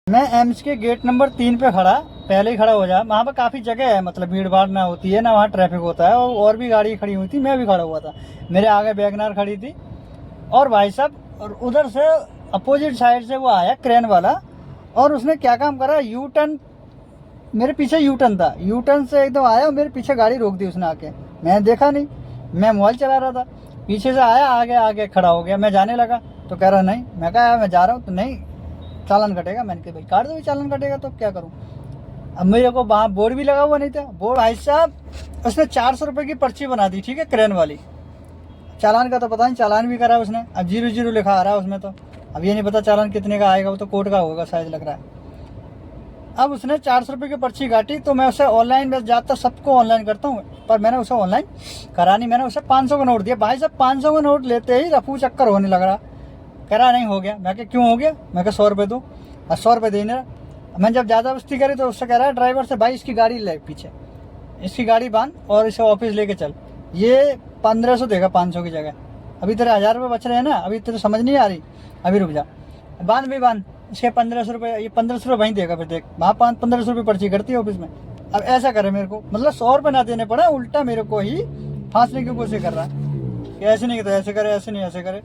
मैं एम्स के gate number 3 पे खड़ा, पहले ही खड़ा हो जा। वहाँ पर काफ़ी जगह है, मतलब भीड़ भाड़ ना होती है ना, वहाँ ट्रैफिक होता है। और भी गाड़ी खड़ी हुई थी, मैं भी खड़ा हुआ था। मेरे आगे वैगनार खड़ी थी और भाई साहब, और उधर से अपोजिट साइड से वो आया क्रेन वाला, और उसने क्या काम करा, यू टर्न, मेरे पीछे यू टर्न था, यू टर्न से एकदम आया और मेरे पीछे गाड़ी रोक दी उसने आके। मैंने देखा नहीं, मैं मोबाइल चला रहा था। पीछे से आया, आगे आगे खड़ा हो गया। मैं जाने लगा तो कह रहा नहीं। मैं कहा मैं जा रहा हूँ तो नहीं, चालान कटेगा। मैंने कहा भाई काट दो, चालान कटेगा तो क्या करूँ। अब मेरे को वहाँ बोर्ड भी लगा हुआ नहीं था। बोर्ड भाई साहब उसने 400 रुपये की पर्ची बना दी, ठीक है, क्रेन वाली। चालान का तो पता नहीं, चालान भी करा उसने। अब 0-0 लिखा आ रहा है उसमें। तो अब ये नहीं पता चालान कितने का आएगा, वो तो कोर्ट का होगा शायद, लग रहा है। अब उसने 400 रुपये की पर्ची काटी, तो मैं उसे ऑनलाइन, मैं ज़्यादातर सबको ऑनलाइन करता हूँ, पर मैंने उसे ऑनलाइन करा नहीं। मैंने उसे 500 का नोट दिया। भाई साहब 500 का नोट लेते ही रफू चक्कर होने लग रहा। कह रहा नहीं हो गया। मैं कहा क्यों हो गया। मैं कहा 100 रुपये दो, और 100 रुपये दे नहीं रहा। मैंने जब ज़्यादा बस्ती करी तो उससे कह रहा है ड्राइवर से, भाई इसकी गाड़ी ले पीछे, इसकी गाड़ी बांध और इसे ऑफिस लेके चल। ये 1500 देगा 500 की जगह। अभी तेरे 1000 रुपये बच रहे हैं ना, अभी तेरे समझ नहीं आ रही, अभी रुक जा। बांध भी बांध, इसके 1500 रुपये, ये 1500 रुपये वहीं देगा। फिर देख वहाँ 1500 रुपये पर्ची करती है ऑफिस में। अब ऐसा करे मेरे को, मतलब 100 रुपये ना देने पड़ा, उल्टा मेरे को ही फांसने की कोशिश कर रहा है कि ऐसे नहीं तो ऐसे करे, ऐसे नहीं ऐसे करे।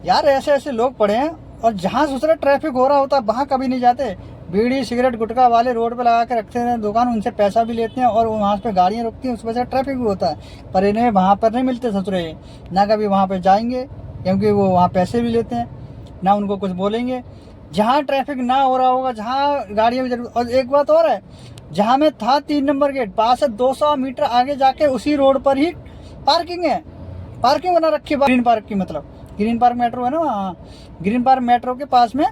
यार ऐसे ऐसे लोग पड़े हैं, और जहाँ दूसरा ट्रैफिक हो रहा होता है वहाँ कभी नहीं जाते। बीड़ी सिगरेट गुटखा वाले रोड पे लगा के रखते हैं दुकान, उनसे पैसा भी लेते हैं और वहाँ पे गाड़ियाँ रुकती हैं, उस वजह से ट्रैफिक भी होता है। पर इन्हें वहाँ पर नहीं मिलते ससुरे, ना कभी वहाँ पे जाएंगे, क्योंकि वो वहाँ पैसे भी लेते हैं, ना उनको कुछ बोलेंगे। जहाँ ट्रैफिक ना हो रहा होगा, जहाँ गाड़ियाँ भी जरूर। और एक बात और है, जहाँ मैं था 3 नंबर गेट, पास से 200 मीटर आगे जाके उसी रोड पर ही पार्किंग है। पार्किंग बना रखी है, ग्रीन पार्क की, मतलब ग्रीन पार्क मेट्रो है ना वहाँ, ग्रीन पार्क मेट्रो के पास में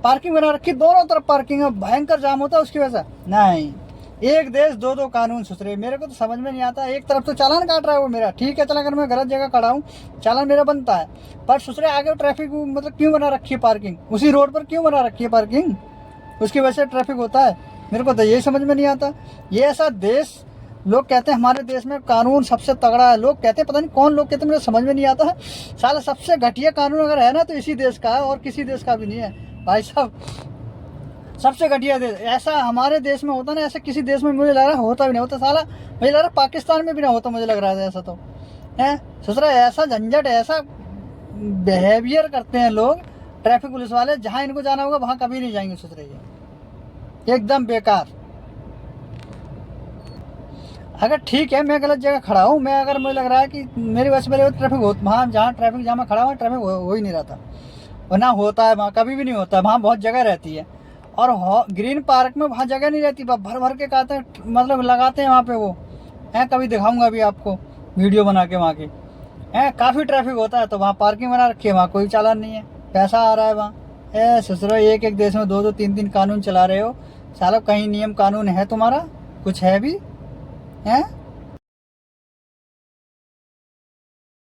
पार्किंग बना रखी, दोनों तरफ पार्किंग है। भयंकर जाम होता है उसकी वजह से। नहीं, एक देश दो दो कानून सुसरे। मेरे को तो समझ में नहीं आता। एक तरफ तो चालान काट रहा है वो मेरा, ठीक है, चल अगर मैं गलत जगह खड़ा हूँ चालान मेरा बनता है, पर सुसरे आगे ट्रैफिक मतलब क्यों बना रखी है पार्किंग, उसी रोड पर क्यों बना रखी है पार्किंग, उसकी वजह से ट्रैफिक होता है। मेरे को तो यही समझ में नहीं आता। ये ऐसा देश, लोग कहते हैं हमारे देश में कानून सबसे तगड़ा है, लोग कहते हैं, पता नहीं कौन लोग कहते हैं, मुझे समझ में नहीं आता है। साला सबसे घटिया कानून अगर है ना तो इसी देश का है, और किसी देश का भी नहीं है भाई साहब। सबसे घटिया देश ऐसा हमारे देश में होता ना, ऐसा किसी देश में मुझे लग रहा है होता भी नहीं होता। साला मुझे लग रहा है पाकिस्तान में भी ना होता, मुझे लग रहा है ऐसा तो है। ससुरा ऐसा झंझट, ऐसा बिहेवियर करते हैं लोग ट्रैफिक पुलिस वाले, जहाँ इनको जाना होगा वहाँ कभी नहीं जाएंगे ससुरे, ये एकदम बेकार। अगर ठीक है मैं गलत जगह खड़ा हूँ, मैं अगर मुझे लग रहा है कि मेरी वजह से मेरे ट्रैफिक हो, वहाँ जहाँ ट्रैफिक जहाँ मैं खड़ा हुआ ट्रैफिक हो ही नहीं रहा था, और ना होता है वहाँ, कभी भी नहीं होता है। वहाँ बहुत जगह रहती है, और ग्रीन पार्क में वहाँ जगह नहीं रहती, भर भर के कहते हैं, मतलब लगाते हैं वहाँ पे वो है। कभी दिखाऊंगा अभी आपको वीडियो बना के वहाँ की है। काफ़ी ट्रैफिक होता है तो वहाँ पार्किंग बना रखी है, वहाँ कोई चालान नहीं है, पैसा आ रहा है वहाँ। ससुरो एक एक देश में 2-2 3-3 कानून चला रहे हो। सालो कहीं नियम कानून है तुम्हारा, कुछ है भी है।